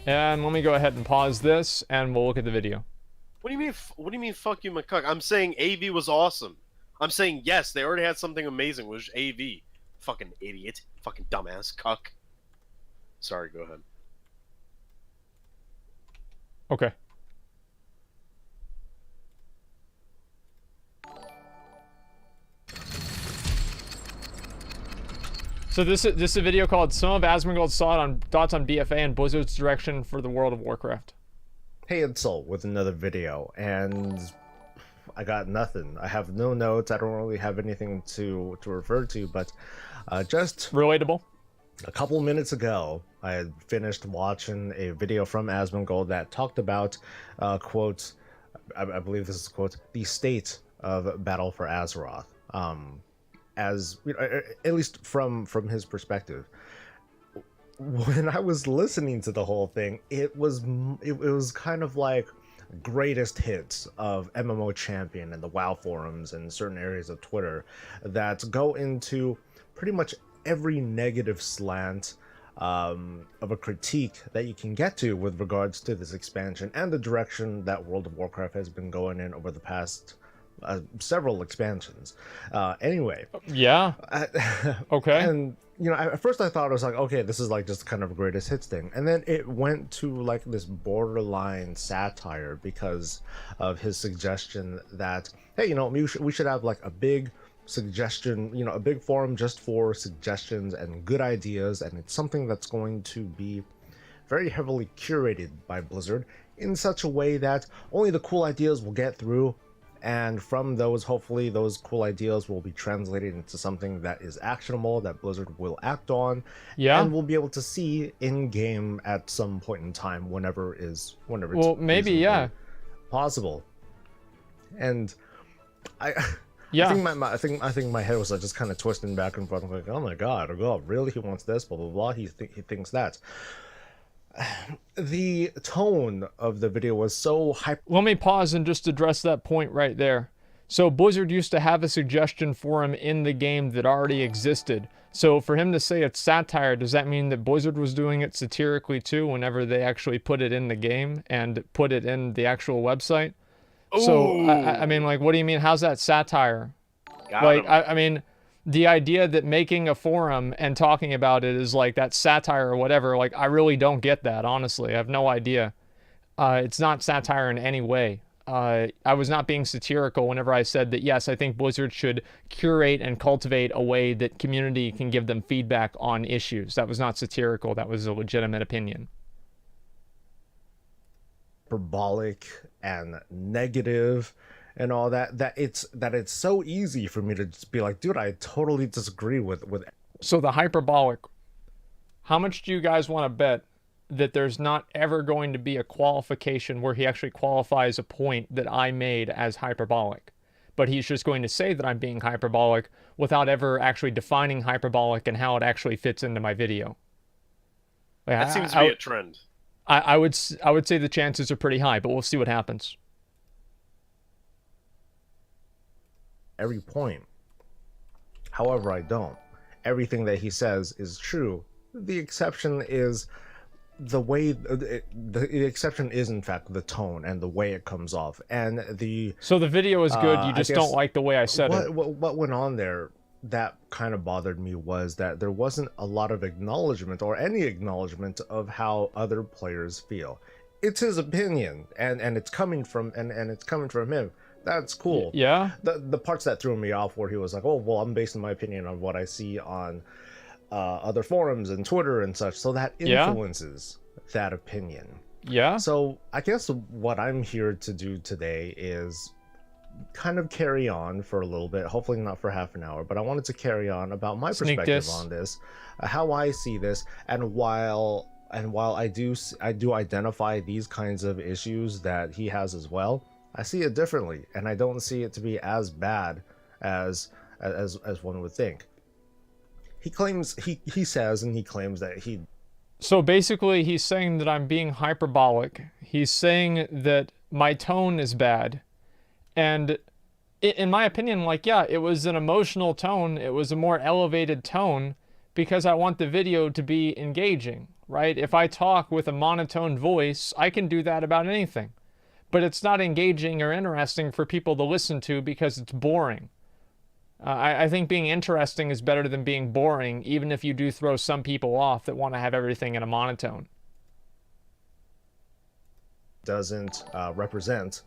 And let me go ahead and pause this, and we'll look at the video. What do you mean? What do you mean? Fuck you, McCuck. I'm saying AV was awesome. I'm saying yes, they already had something amazing, which was AV. Fucking idiot. Fucking dumbass cuck. Sorry, go ahead. Okay. So this is a video called "Some of Asmongold's Thoughts on BFA and Blizzard's Direction for the World of Warcraft." Hey, it's Soul with another video, and I got nothing. I have no notes. I don't really have anything to refer to, but just relatable. A couple minutes ago, I had finished watching a video from Asmongold that talked about, quote, I believe this is quote, the state of Battle for Azeroth. As you know, at least from his perspective. When I was listening to the whole thing, it was kind of like greatest hits of MMO Champion and the WoW forums and certain areas of Twitter that go into pretty much every negative slant of a critique that you can get to with regards to this expansion and the direction that World of Warcraft has been going in over the past several expansions. Anyway. Yeah. Okay. And, you know, at first I thought it was like, okay, this is like just kind of a greatest hits thing. And then it went to like this borderline satire because of his suggestion that, hey, you know, we should have like a big suggestion, you know, a big forum just for suggestions and good ideas. And it's something that's going to be very heavily curated by Blizzard in such a way that only the cool ideas will get through. And from those, hopefully, those cool ideas will be translated into something that is actionable, that Blizzard will act on, and we'll be able to see in game at some point in time, whenever it's maybe possible. And I think my head was like just kind of twisting back and forth. I'm like, oh my god, really? He wants this? Blah blah blah. He thinks that. The tone of the video was so hype. Let me pause and just address that point right there. So Blizzard used to have a suggestion forum in the game that already existed. So for him to say it's satire, does that mean that Blizzard was doing it satirically too whenever they actually put it in the game and put it in the actual website? Ooh. So, I mean, like, what do you mean? How's that satire? I mean, the idea that making a forum and talking about it is like that satire or whatever, like, I really don't get that, honestly. I have no idea. It's not satire in any way. I was not being satirical whenever I said that, yes, I think Blizzard should curate and cultivate a way that community can give them feedback on issues. That was not satirical. That was a legitimate opinion. Hyperbolic and negative and all that it's so easy for me to just be like, dude, I totally disagree with. So the hyperbolic, how much do you guys want to bet that there's not ever going to be a qualification where he actually qualifies a point that I made as hyperbolic, but he's just going to say that I'm being hyperbolic without ever actually defining hyperbolic and how it actually fits into my video? That seems to be a trend. I would say the chances are pretty high, but we'll see what happens. Every point. However, I don't. Everything that he says is true. The exception is the way the exception is in fact the tone and the way it comes off. And so the video is good, you just don't like the way I said it. What went on there that kind of bothered me was that there wasn't a lot of acknowledgement or any acknowledgement of how other players feel. It's his opinion, and it's coming from and it's coming from him. That's cool. Yeah. The parts that threw me off where he was like, oh, well, I'm basing my opinion on what I see on other forums and Twitter and such. So that influences that opinion. Yeah. So I guess what I'm here to do today is kind of carry on for a little bit, hopefully not for half an hour, but I wanted to carry on about my perspective on this, how I see this, and while I do identify these kinds of issues that he has as well, I see it differently, and I don't see it to be as bad as one would think. He claims he says that he. So basically, he's saying that I'm being hyperbolic. He's saying that my tone is bad, and in my opinion, like, yeah, it was an emotional tone. It was a more elevated tone because I want the video to be engaging, right? If I talk with a monotone voice, I can do that about anything. But it's not engaging or interesting for people to listen to because it's boring. I think being interesting is better than being boring, even if you do throw some people off that want to have everything in a monotone. Doesn't represent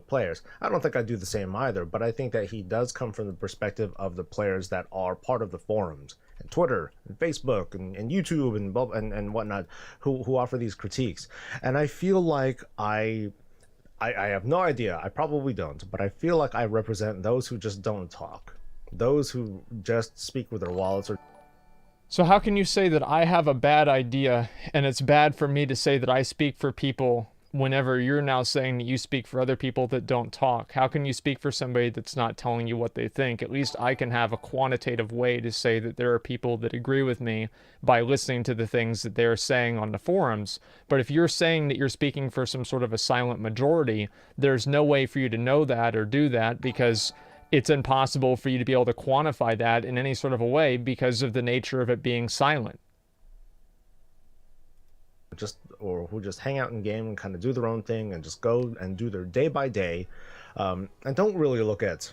players. I don't think I do the same either, but I think that he does come from the perspective of the players that are part of the forums and Twitter and Facebook and YouTube and whatnot, who offer these critiques. And I feel like I have no idea, I probably don't, but I feel like I represent those who just don't talk, those who just speak with their wallets. So how can you say that I have a bad idea and it's bad for me to say that I speak for people whenever you're now saying that you speak for other people that don't talk? How can you speak for somebody that's not telling you what they think? At least I can have a quantitative way to say that there are people that agree with me by listening to the things that they're saying on the forums. But if you're saying that you're speaking for some sort of a silent majority, there's no way for you to know that or do that, because it's impossible for you to be able to quantify that in any sort of a way because of the nature of it being silent. Who just hang out in game and kind of do their own thing and just go and do their day by day, and don't really look at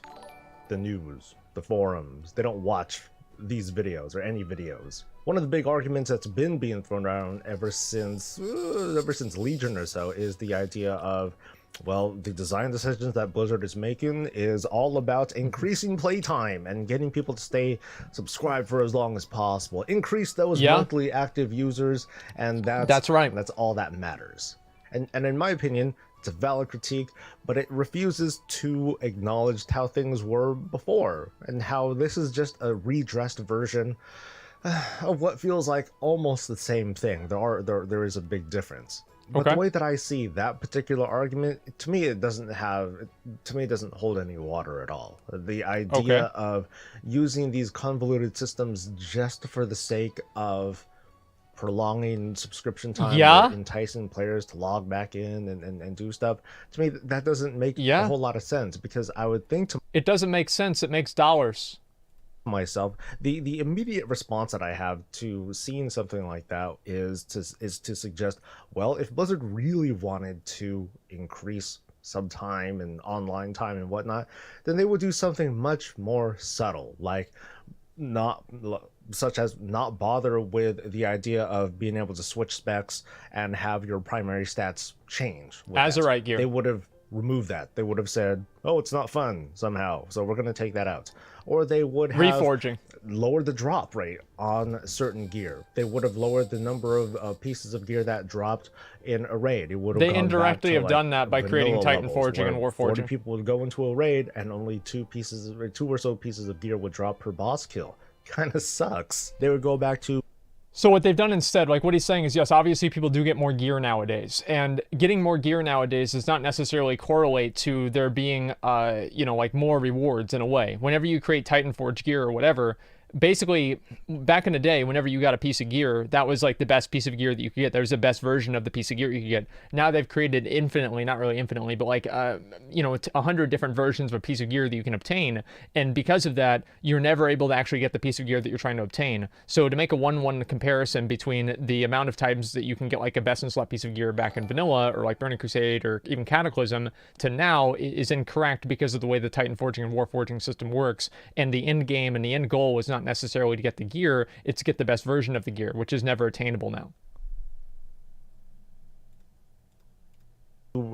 the news, the forums. They don't watch these videos or any videos. One of the big arguments that's been being thrown around ever since Legion or so is the idea of, well, the design decisions that Blizzard is making is all about increasing playtime and getting people to stay subscribed for as long as possible. Increase those monthly active users, and that's right. That's all that matters. And in my opinion, it's a valid critique, but it refuses to acknowledge how things were before and how this is just a redressed version of what feels like almost the same thing. There is a big difference. But the way that I see that particular argument, to me, it doesn't hold any water at all. The idea of using these convoluted systems just for the sake of prolonging subscription time, or enticing players to log back in and do stuff, to me, that doesn't make a whole lot of sense, because I would think it doesn't make sense. It makes dollars. Myself, the immediate response that I have to seeing something like that is to suggest, well, if Blizzard really wanted to increase sub time and online time and whatnot, then they would do something much more subtle, such as not bother with the idea of being able to switch specs and have your primary stats change. Azeroth gear. They would have removed that. They would have said, oh, it's not fun somehow, so we're going to take that out. Or they would have lowered the drop rate on certain gear. They would have lowered the number of pieces of gear that dropped in a raid. It would have They indirectly have done that by creating Titan Forging and War Forging. 40 people would go into a raid and only two or so pieces of gear would drop per boss kill. Kind of sucks. They would go back to... So what they've done instead, like what he's saying is, yes, obviously people do get more gear nowadays, and getting more gear nowadays does not necessarily correlate to there being, like more rewards in a way. Whenever you create Titan Forge gear or whatever, basically back in the day, whenever you got a piece of gear, that was like the best piece of gear that you could get. That was the best version of the piece of gear you could get. Now they've created infinitely, not really infinitely, but like 100 different versions of a piece of gear that you can obtain, and because of that, you're never able to actually get the piece of gear that you're trying to obtain. So to make a 1-1 comparison between the amount of times that you can get like a best in slot piece of gear back in vanilla, or like Burning Crusade, or even Cataclysm, to now is incorrect because of the way the Titan Forging and War Forging system works, and the end game and the end goal is not necessarily to get the gear, it's to get the best version of the gear, which is never attainable now.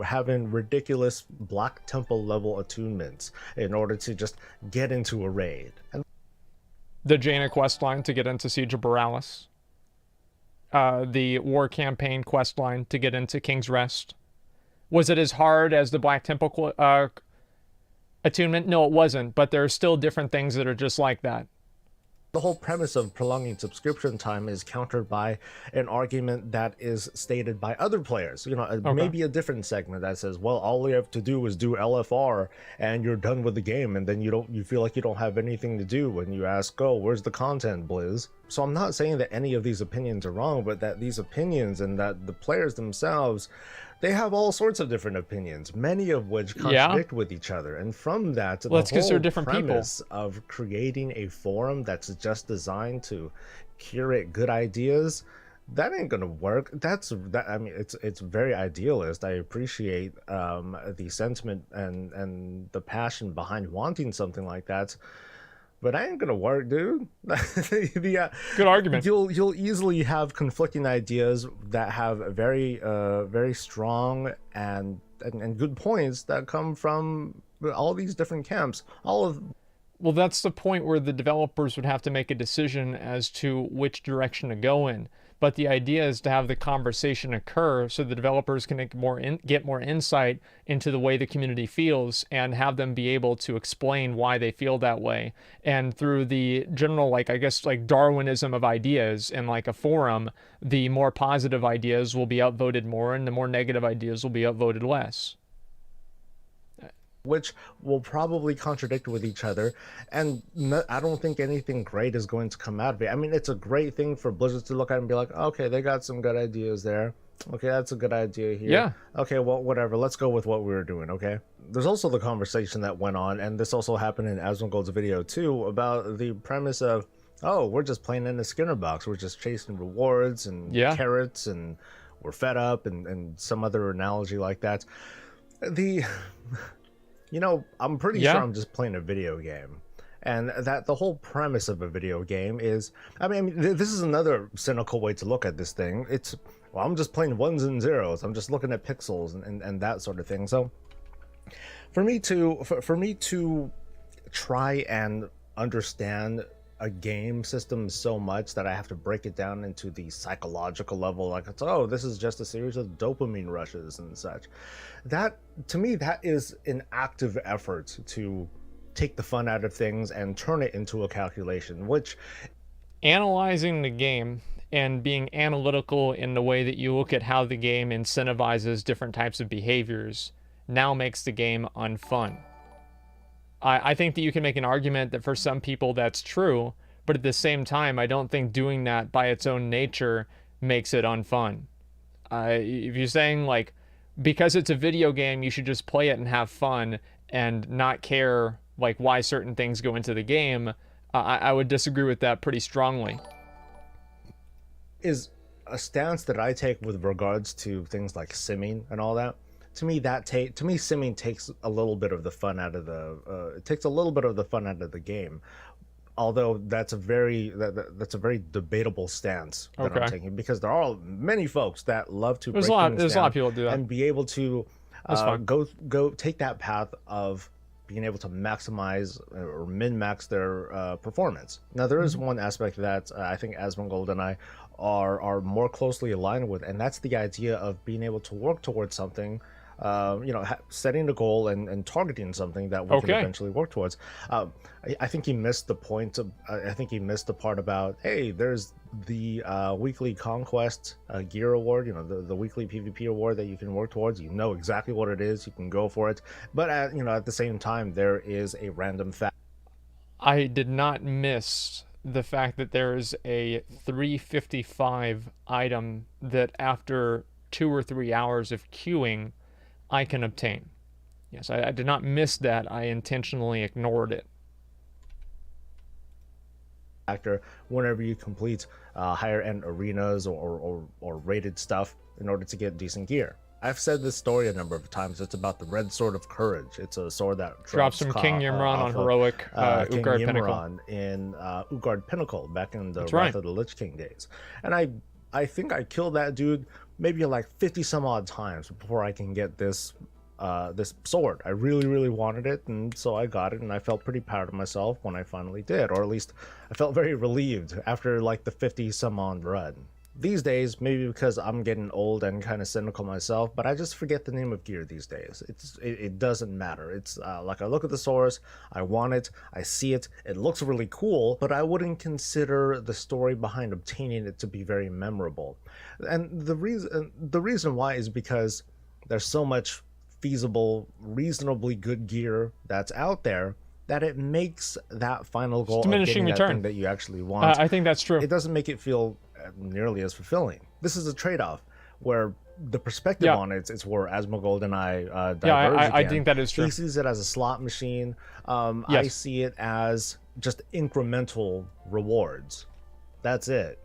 Having ridiculous Black Temple level attunements in order to just get into a raid. And the Jaina questline to get into Siege of Borealis. The War Campaign questline to get into King's Rest. Was it as hard as the Black Temple attunement? No, it wasn't, but there are still different things that are just like that. The whole premise of prolonging subscription time is countered by an argument that is stated by other players. Maybe a different segment that says, well, all you have to do is do LFR and you're done with the game, and then you feel like you don't have anything to do when you ask, oh, where's the content, Blizz? So I'm not saying that any of these opinions are wrong, but that these opinions and that the players themselves, they have all sorts of different opinions, many of which contradict with each other. And from that, the whole premise of creating a forum that's just designed to curate good ideas, that ain't gonna work. I mean, it's very idealist. I appreciate the sentiment and the passion behind wanting something like that, but that ain't gonna work, dude. Good argument. You'll easily have conflicting ideas that have very strong and good points that come from all these different camps. Well, that's the point where the developers would have to make a decision as to which direction to go in. But the idea is to have the conversation occur so the developers can get more insight into the way the community feels and have them be able to explain why they feel that way. And through the general, like, I guess, like Darwinism of ideas in like a forum, the more positive ideas will be outvoted more and the more negative ideas will be outvoted less. Which will probably contradict with each other, and I don't think anything great is going to come out of it. I mean, it's a great thing for Blizzard to look at and be like, okay, they got some good ideas there. Okay, that's a good idea here. Yeah. Okay, well, whatever. Let's go with what we were doing, okay? There's also the conversation that went on, and this also happened in Asmongold's video too, about the premise of, oh, we're just playing in the Skinner box. We're just chasing rewards and carrots, and we're fed up, and some other analogy like that. You know, I'm pretty sure I'm just playing a video game. And that the whole premise of a video game is, I mean, this is another cynical way to look at this thing. It's, well, I'm just playing ones and zeros. I'm just looking at pixels and that sort of thing. So for me to try and understand a game system so much that I have to break it down into the psychological level, like, it's, oh, this is just a series of dopamine rushes and such. That, to me, that is an active effort to take the fun out of things and turn it into a calculation, which... Analyzing the game and being analytical in the way that you look at how the game incentivizes different types of behaviors now makes the game unfun. I think that you can make an argument that for some people that's true, but at the same time, I don't think doing that by its own nature makes it unfun. If you're saying, like, because it's a video game, you should just play it and have fun and not care, like, why certain things go into the game, I would disagree with that pretty strongly. Is a stance that I take with regards to things like simming and all that. To me, simming takes a little bit of the fun out of the game. Although that's a very debatable stance that I'm taking, because there are many folks that love to there's a lot of people do that and be able to go take that path of being able to maximize or min-max their performance. Now, there is one aspect that I think Asmongold and I are more closely aligned with, and that's the idea of being able to work towards something. You know, setting a goal and targeting something that we can eventually work towards. I think he missed the point of, I think he missed the part about, hey, there's the weekly conquest gear award, you know, the weekly PvP award that you can work towards. You know exactly what it is, you can go for it, but you know, at the same time, there is a random fact. I did not miss the fact that there is a 355 item that after 2 or 3 hours of queuing I can obtain. Yes, I did not miss that. I intentionally ignored it. Factor whenever you complete higher end arenas or rated stuff in order to get decent gear. I've said this story a number of times. It's about the Red Sword of Courage. It's a sword that drops from King Yimron on heroic King Utgard Yimron Pinnacle in Utgard Pinnacle back in the That's Wrath right. of the Lich King days. And I think I killed that dude maybe like 50 some odd times before I can get this this sword. I really wanted it, and so I got it, and I felt pretty proud of myself when I finally did, or at least I felt very relieved after like the 50 some odd run. These days, maybe because I'm getting old and kind of cynical myself, but I just forget the name of gear these days. It doesn't matter. It's like I look at the source, I want it, I see it, it looks really cool, but I wouldn't consider the story behind obtaining it to be very memorable. And the reason why is because there's so much feasible, reasonably good gear that's out there that it makes that final goal of getting that thing that you actually want. I think that's true. It doesn't make it feel nearly as fulfilling. This is a trade-off where the perspective on it's where Asmongold and I diverge I think that is true. He sees it as a slot machine. I see it as just incremental rewards. That's it.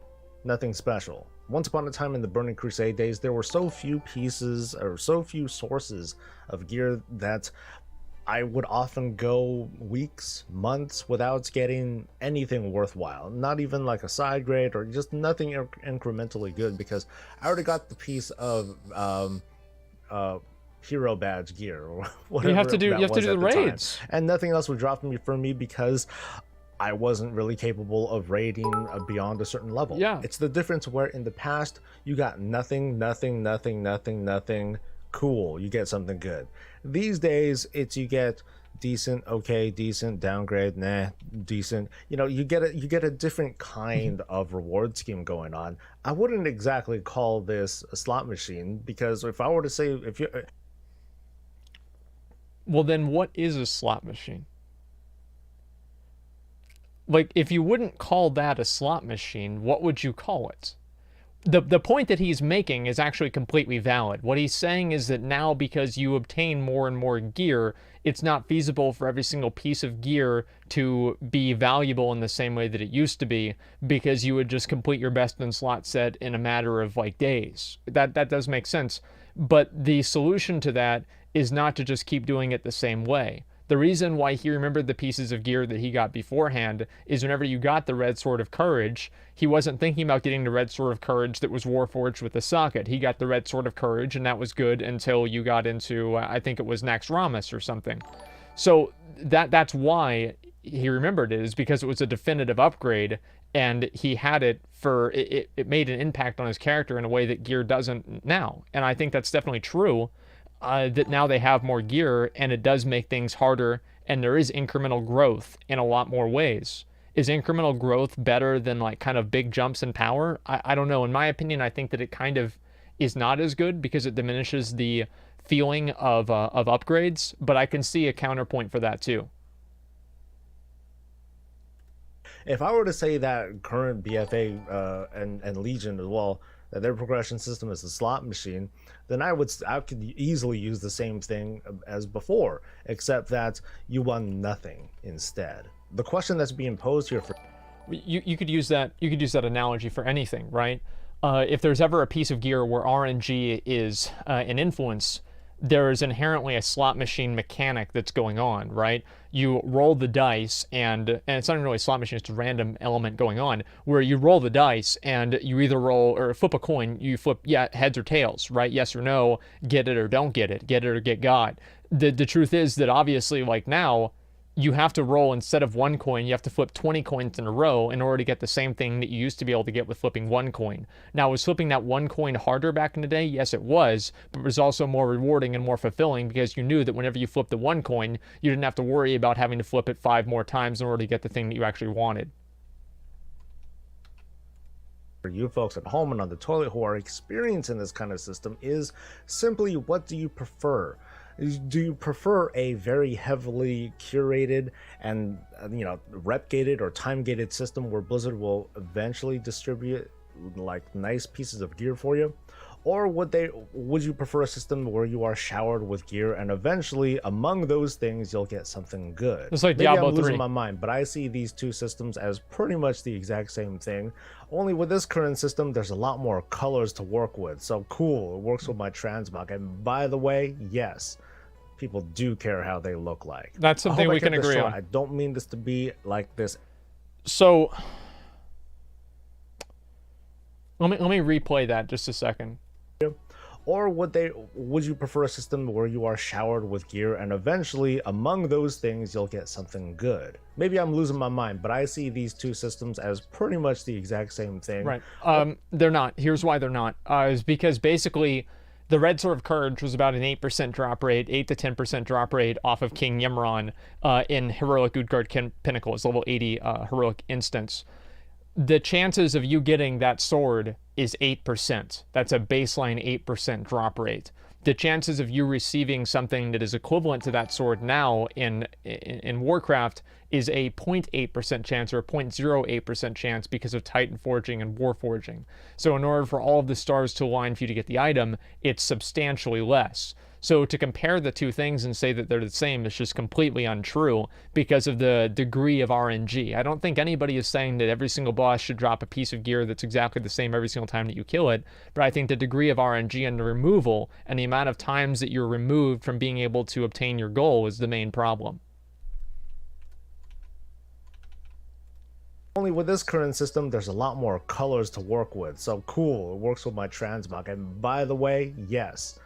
Nothing special. Once upon a time in the Burning Crusade days, there were so few pieces or so few sources of gear that I would often go weeks, months without getting anything worthwhile. Not even like a side grade or just nothing incrementally good, because I already got the piece of hero badge gear or whatever. You have to do the raids, and nothing else would drop for me because I wasn't really capable of raiding beyond a certain level. Yeah, it's the difference where in the past you got nothing. Cool, you get something good. These days it's you get decent, okay, decent, downgrade, nah, decent. You know, you get a different kind of reward scheme going on. I wouldn't exactly call this a slot machine, because if I were to say, if you well, then what is a slot machine? Like, if you wouldn't call that a slot machine, what would you call it? The point that he's making is actually completely valid. What he's saying is that now, because you obtain more and more gear, it's not feasible for every single piece of gear to be valuable in the same way that it used to be, because you would just complete your best in slot set in a matter of like days. That does make sense. But the solution to that is not to just keep doing it the same way. The reason why he remembered the pieces of gear that he got beforehand is whenever you got the Red Sword of Courage, he wasn't thinking about getting the Red Sword of Courage that was Warforged with the socket. He got the Red Sword of Courage, and that was good until you got into, I think it was Naxxramas or something. So that's why he remembered it, is because it was a definitive upgrade, and he had it for, it made an impact on his character in a way that gear doesn't now. And I think that's definitely true. That now they have more gear, and it does make things harder, and there is incremental growth in a lot more ways. Is incremental growth better than like kind of big jumps in power? I don't know. In my opinion, I think that it kind of is not as good, because it diminishes the feeling of upgrades, but I can see a counterpoint for that too. If I were to say that current BFA and Legion as well, that their progression system is a slot machine, then I could easily use the same thing as before, except that you won nothing instead. The question that's being posed here for you could use that analogy for anything, right? If there's ever a piece of gear where RNG is an influence, there is inherently a slot machine mechanic that's going on, right? You roll the dice, and it's not even really a slot machine, it's a random element going on, where you roll the dice, and you either roll or flip a coin, you flip, yeah, heads or tails, right? Yes or no, get it or don't get it or get got. The truth is that obviously, like now, you have to roll, instead of one coin, you have to flip 20 coins in a row in order to get the same thing that you used to be able to get with flipping one coin. Now, was flipping that one coin harder back in the day? Yes, it was, but it was also more rewarding and more fulfilling, because you knew that whenever you flipped the one coin, you didn't have to worry about having to flip it 5 more times in order to get the thing that you actually wanted. For you folks at home and on the toilet who are experiencing this kind of system is simply, what do you prefer? Do you prefer a very heavily curated and rep gated or time gated system where Blizzard will eventually distribute like nice pieces of gear for you? Or would you prefer a system where you are showered with gear, and eventually among those things you'll get something good? It's like Maybe Diablo I'm losing 3. my mind, but I see these two systems as pretty much the exact same thing. Only with this current system, there's a lot more colors to work with. So cool, it works with my transmog. And by the way, yes, people do care how they look like. That's something we can agree on. I don't mean this to be like this. So let me replay that just a second. Or would you prefer a system where you are showered with gear, and eventually among those things you'll get something good? Maybe I'm losing my mind, but I see these two systems as pretty much the exact same thing. Right. They're not. Here's why they're not. Is because basically the Red Sword of Courage was about an 8% drop rate, 8 to 10% drop rate off of King Yimron in Heroic Utgard Pinnacle. It's level 80 Heroic Instance. The chances of you getting that sword is 8%. That's a baseline 8% drop rate. The chances of you receiving something that is equivalent to that sword now in Warcraft is a 0.8% chance or a 0.08% chance because of Titan Forging and War Forging. So in order for all of the stars to align for you to get the item, it's substantially less. So to compare the two things and say that they're the same is just completely untrue because of the degree of RNG. I don't think anybody is saying that every single boss should drop a piece of gear that's exactly the same every single single time that you kill it, but I think the degree of RNG and the removal and the amount of times that you're removed from being able to obtain your goal is the main problem. Only with this current system, there's a lot more colors to work with. So cool, it works with my transmog. And by the way, yes,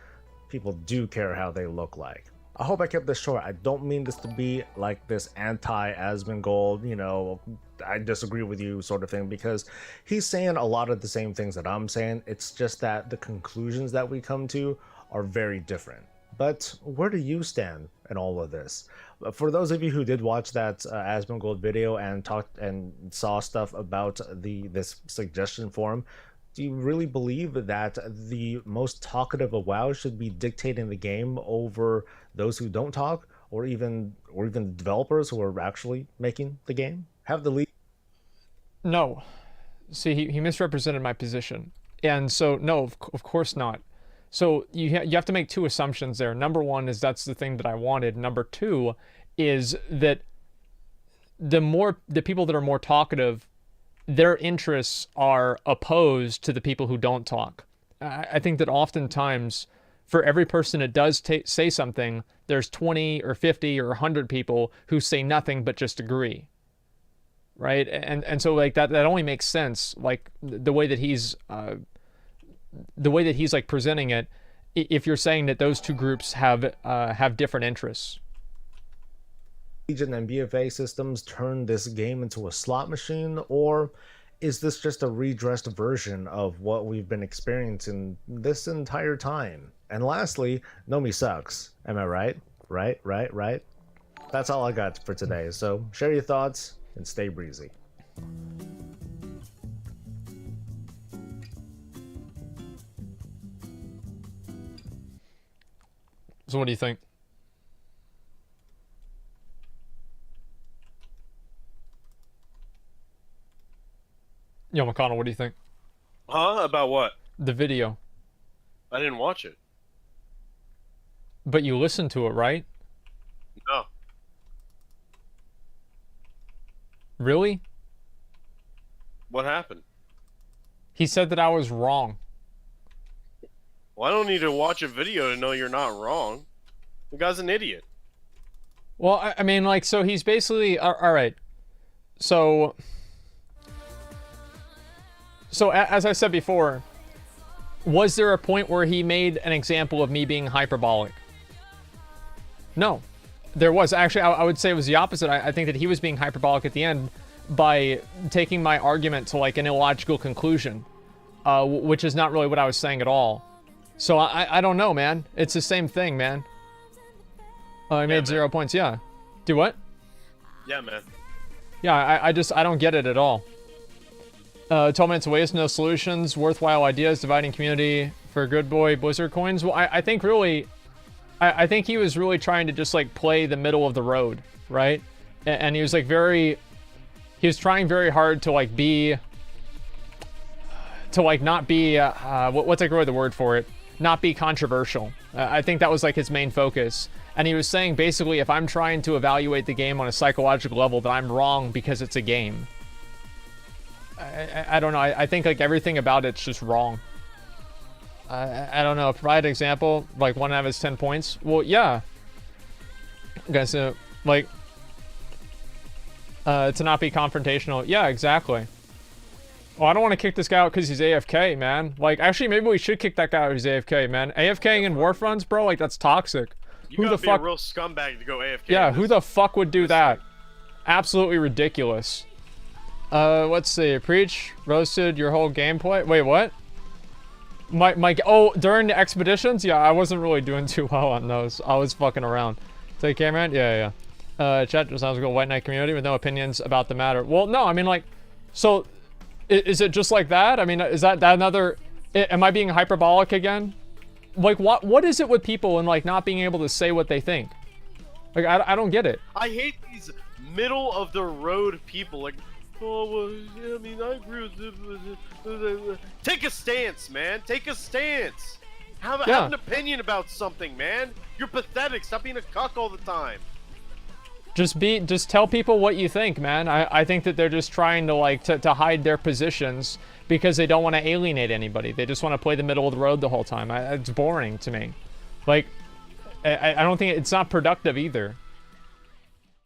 people do care how they look like. I hope I kept this short. I don't mean this to be like this anti-Asmongold, you know, I disagree with you sort of thing, because he's saying a lot of the same things that I'm saying. It's just that the conclusions that we come to are very different. But where do you stand in all of this? For those of you who did watch that Asmongold video and talked and saw stuff about this suggestion forum, do you really believe that the most talkative of WoW should be dictating the game over those who don't talk, or even developers who are actually making the game have the lead? No. See, he misrepresented my position. And so, no, of course not. So you have to make two assumptions there. Number one is that's the thing that I wanted. Number two is that the people that are more talkative, their interests are opposed to the people who don't talk. I think that oftentimes for every person that does say something, there's 20 or 50 or 100 people who say nothing but just agree. Right? And so like that only makes sense, like the way that he's like presenting it, if you're saying that those two groups have different interests. Legion and BFA systems turn this game into a slot machine, or is this just a redressed version of what we've been experiencing this entire time? And lastly, Nomi sucks. Am I right? Right? That's all I got for today. So share your thoughts and stay breezy. So what do you think? Yo, McConnell, what do you think? Huh? About what? The video. I didn't watch it. But you listened to it, right? No. Really? What happened? He said that I was wrong. Well, I don't need to watch a video to know you're not wrong. The guy's an idiot. Well, I mean, like, so he's basically... All right. So as I said before, was there a point where he made an example of me being hyperbolic? No. There was. Actually, I would say it was the opposite. I think that he was being hyperbolic at the end by taking my argument to, like, an illogical conclusion, which is not really what I was saying at all. So I don't know, man. It's the same thing, man. I made 0 points. Yeah. Do what? Yeah, man. Yeah, I don't get it at all. 12 minutes waste, no solutions, worthwhile ideas, dividing community for good boy Blizzard coins. Well, I think really, I think he was really trying to just like play the middle of the road, right? And he was like he was trying very hard to like not be, what's like really the word for it? Not be controversial. I think that was like his main focus. And he was saying basically, if I'm trying to evaluate the game on a psychological level, that I'm wrong because it's a game. I don't know. I think like everything about it's just wrong. I don't know. Provide an example, like 1 out of his 10 points. Well, yeah. Okay, so like to not be confrontational. Yeah, exactly. Oh, I don't want to kick this guy out because he's AFK, man. Like, actually, maybe we should kick that guy out if he's AFK, man. AFKing in Warfronts, bro, like, that's toxic. Who the fuck? A real scumbag to go AFK. Yeah, who the fuck would do that? Absolutely ridiculous. Let's see. Preach, roasted your whole gameplay. Wait, what? Oh, during the expeditions? Yeah, I wasn't really doing too well on those. I was fucking around. Take care, man? Yeah. Chat just sounds like a white knight community with no opinions about the matter. Well, no, I mean, like, so... Is it just like that? I mean, is that another... Am I being hyperbolic again? Like, what is it with people and, like, not being able to say what they think? Like, I don't get it. I hate these middle-of-the-road people. Like, oh, well, I mean, I agree with... Take a stance, man. Take a stance. Have an opinion about something, man. You're pathetic. Stop being a cuck all the time. Just tell people what you think, man. I think that they're just trying to like to hide their positions because they don't want to alienate anybody. They just want to play the middle of the road the whole time. It's boring to me. Like, I don't think it's not productive either.